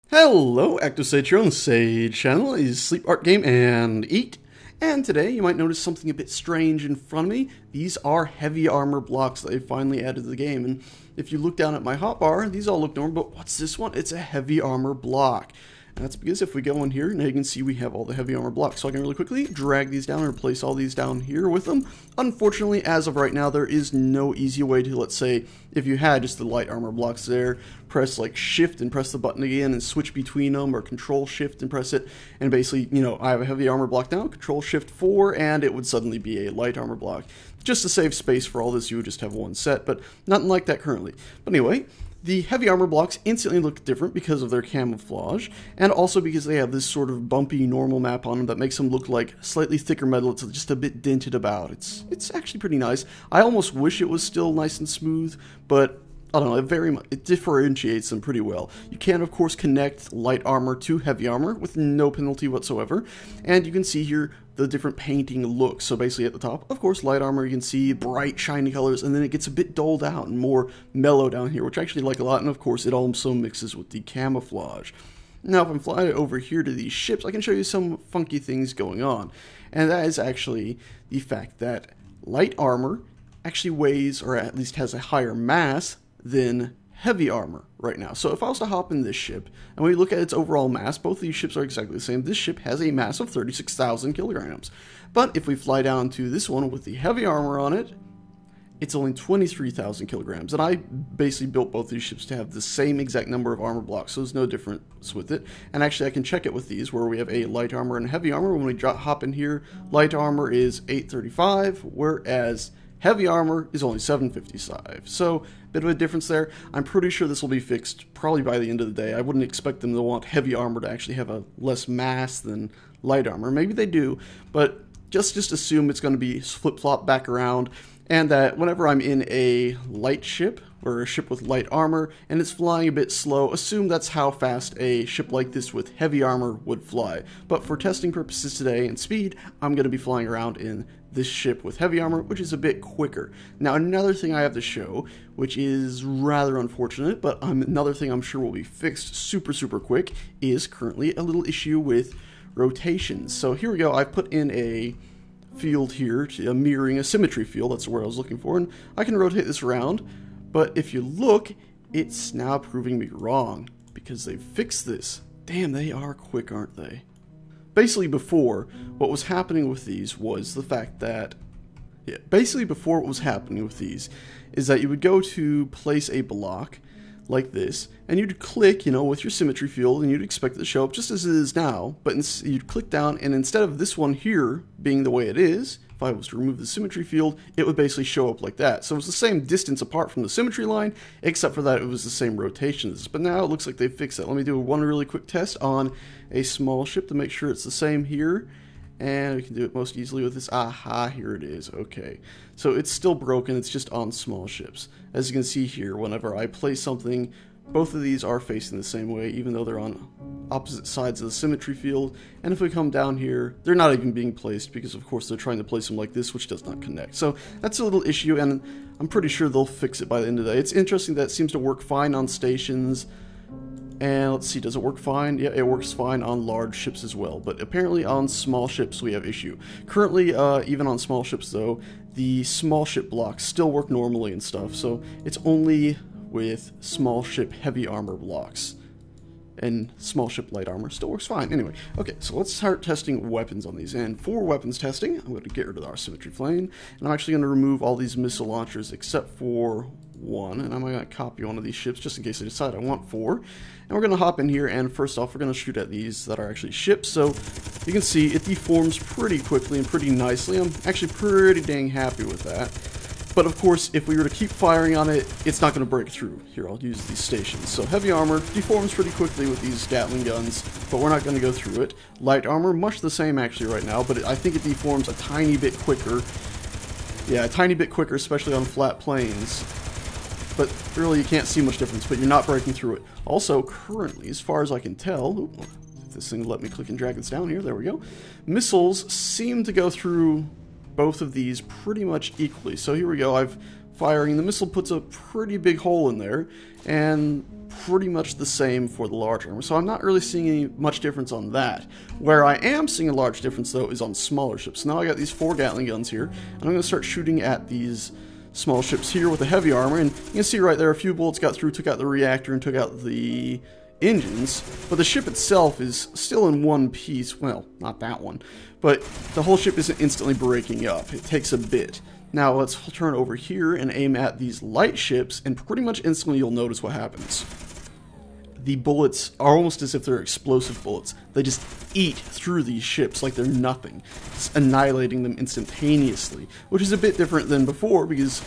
Hello, Active your own Sage channel is Sleep Art Game and Eat. And today you might notice something a bit strange in front of me. These are heavy armor blocks that they finally added to the game. And if you look down at my hotbar, these all look normal, but what's this one? It's a heavy armor block. And that's because if we go in here, now you can see we have all the heavy armor blocks. So I can really quickly drag these down and replace all these down here with them. Unfortunately, as of right now, there is no easy way to, let's say, if you had just the light armor blocks there, press like shift and press the button again and switch between them, or control shift and press it. And basically, you know, I have a heavy armor block now, control shift 4, and it would suddenly be a light armor block. Just to save space for all this, you would just have one set, but nothing like that currently. But anyway, the heavy armor blocks instantly look different because of their camouflage, and also because they have this sort of bumpy normal map on them that makes them look like slightly thicker metal. It's just a bit dented about. It's actually pretty nice. I almost wish it was still nice and smooth, but I don't know, it differentiates them pretty well. You can, of course, connect light armor to heavy armor with no penalty whatsoever, and you can see here the different painting looks. So basically at the top, of course, light armor, you can see bright, shiny colors, and then it gets a bit dulled out and more mellow down here, which I actually like a lot, and of course, it also mixes with the camouflage. Now, if I'm flying over here to these ships, I can show you some funky things going on, and that is actually the fact that light armor actually weighs, or at least has a higher mass than heavy armor right now. So if I was to hop in this ship, and we look at its overall mass, both of these ships are exactly the same. This ship has a mass of 36,000 kilograms. But if we fly down to this one with the heavy armor on it, it's only 23,000 kilograms. And I basically built both these ships to have the same exact number of armor blocks, so there's no difference with it. And actually I can check it with these, where we have a light armor and heavy armor. When we hop in here, light armor is 835, whereas heavy armor is only 755, so bit of a difference there. I'm pretty sure this will be fixed probably by the end of the day. I wouldn't expect them to want heavy armor to actually have a less mass than light armor. Maybe they do, but just assume it's going to be flip-flop back around, and that whenever I'm in a light ship, or a ship with light armor, and it's flying a bit slow, assume that's how fast a ship like this with heavy armor would fly. But for testing purposes today and speed, I'm going to be flying around in this ship with heavy armor, which is a bit quicker. Now, another thing I have to show, which is rather unfortunate, but another thing I'm sure will be fixed super quick, is currently a little issue with rotations. So here we go, I've put in a field here, mirroring a symmetry field, that's the word I was looking for, and I can rotate this around. But if you look, it's now proving me wrong, because they've fixed this. Damn, they are quick, aren't they? Basically before, what was happening with these was the fact that, what was happening with these is that you would go to place a block like this, and you'd click, with your symmetry field, and you'd expect it to show up just as it is now, but you'd click down, and instead of this one here being the way it is, if I was to remove the symmetry field, it would basically show up like that. So it was the same distance apart from the symmetry line, except for that it was the same rotations. But now it looks like they fixed that. Let me do one really quick test on a small ship to make sure it's the same here. And we can do it most easily with this. Aha, here it is. Okay. So it's still broken, it's just on small ships. As you can see here, whenever I place something, both of these are facing the same way, even though they're on opposite sides of the symmetry field. And if we come down here, they're not even being placed, because of course they're trying to place them like this, which does not connect. So that's a little issue, and I'm pretty sure they'll fix it by the end of the day. It's interesting that it seems to work fine on stations. And let's see, does it work fine? Yeah, it works fine on large ships as well, but apparently on small ships we have issue. Currently, even on small ships though, the small ship blocks still work normally and stuff, so it's only with small ship heavy armor blocks. And small ship light armor still works fine. Anyway, okay, so let's start testing weapons on these. And for weapons testing, I'm going to get rid of our symmetry flame, and I'm actually going to remove all these missile launchers except for one, and I'm going to copy one of these ships just in case I decide I want four. And we're going to hop in here, and first off, we're going to shoot at these that are actually ships. So you can see it deforms pretty quickly and pretty nicely. I'm actually pretty dang happy with that. But of course, if we were to keep firing on it, it's not going to break through. Here, I'll use these stations. So heavy armor deforms pretty quickly with these Gatling guns, but we're not going to go through it. Light armor, much the same actually right now, but I think it deforms a tiny bit quicker. Yeah, a tiny bit quicker, especially on flat planes. But really, you can't see much difference, but you're not breaking through it. Also, currently, as far as I can tell, if this thing will let me click and drag this down here, there we go. Missiles seem to go through both of these pretty much equally. So here we go, I've firing, the missile puts a pretty big hole in there, and pretty much the same for the large armor, so I'm not really seeing any much difference on that. Where I am seeing a large difference, though, is on smaller ships. Now I got these 4 Gatling guns here, and I'm going to start shooting at these small ships here with the heavy armor, and you can see right there a few bullets got through, took out the reactor, and took out the engines, but the ship itself is still in one piece. Well, not that one, but the whole ship isn't instantly breaking up. It takes a bit. Now let's turn over here and aim at these light ships, and pretty much instantly you'll notice what happens. The bullets are almost as if they're explosive bullets. They just eat through these ships like they're nothing, just annihilating them instantaneously, which is a bit different than before because,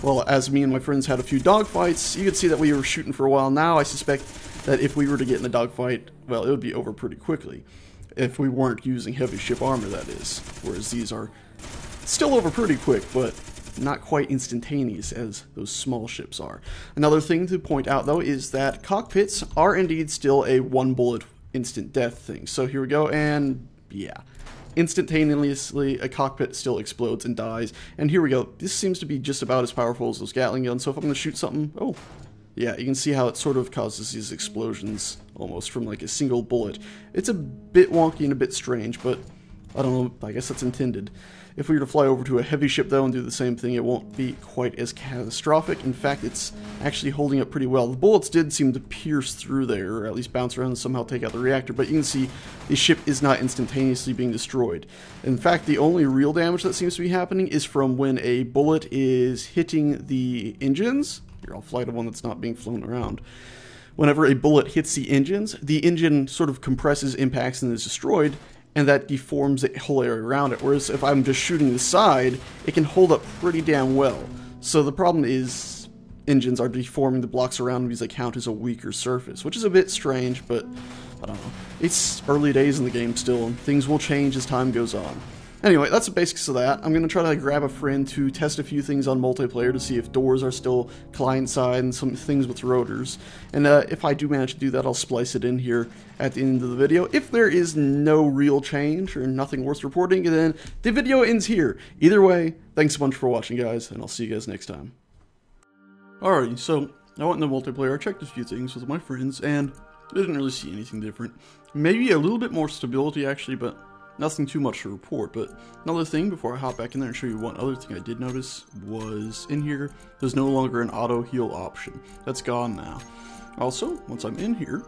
well, as me and my friends had a few dogfights, you could see that we were shooting for a while. Now I suspect that if we were to get in a dogfight, well, it would be over pretty quickly. If we weren't using heavy ship armor, that is. Whereas these are still over pretty quick, but not quite instantaneous as those small ships are. Another thing to point out, though, is that cockpits are indeed still a 1-bullet instant death thing. So here we go, and yeah. Instantaneously, a cockpit still explodes and dies. And here we go. This seems to be just about as powerful as those Gatling guns, so if I'm going to shoot something, oh, yeah, you can see how it sort of causes these explosions almost from like a single bullet. It's a bit wonky and a bit strange, but I don't know, I guess that's intended. If we were to fly over to a heavy ship, though, and do the same thing, it won't be quite as catastrophic. In fact, it's actually holding up pretty well. The bullets did seem to pierce through there, or at least bounce around and somehow take out the reactor, but you can see the ship is not instantaneously being destroyed. In fact, the only real damage that seems to be happening is from when a bullet is hitting the engines. Here, I'll fly to one that's not being flown around. Whenever a bullet hits the engine sort of compresses, impacts, and is destroyed, and that deforms the whole area around it. Whereas if I'm just shooting the side, it can hold up pretty damn well. So the problem is engines are deforming the blocks around because they count as a weaker surface, which is a bit strange, but I don't know. It's early days in the game still, and things will change as time goes on. Anyway, that's the basics of that. I'm going to try to grab a friend to test a few things on multiplayer to see if doors are still client-side and some things with rotors. And if I do manage to do that, I'll splice it in here at the end of the video. If there is no real change or nothing worth reporting, then the video ends here. Either way, thanks a bunch for watching, guys, and I'll see you guys next time. Alright, so I went into multiplayer, I checked a few things with my friends, and I didn't really see anything different. Maybe a little bit more stability, actually, but nothing too much to report. But another thing before I hop back in there and show you one other thing I did notice was in here, there's no longer an auto heal option. That's gone now. Also, once I'm in here,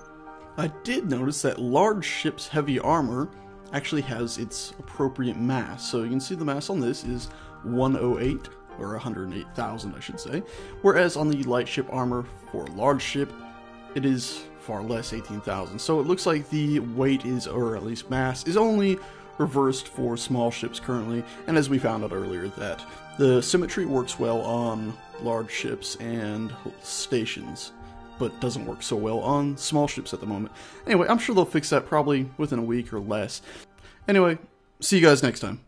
I did notice that large ship's heavy armor actually has its appropriate mass. So you can see the mass on this is 108, or 108,000 I should say, whereas on the light ship armor for large ship, it is far less, 18,000. So it looks like the weight is, or at least mass, is only reversed for small ships currently, and as we found out earlier, that the symmetry works well on large ships and stations, but doesn't work so well on small ships at the moment. Anyway, I'm sure they'll fix that probably within a week or less. Anyway, see you guys next time.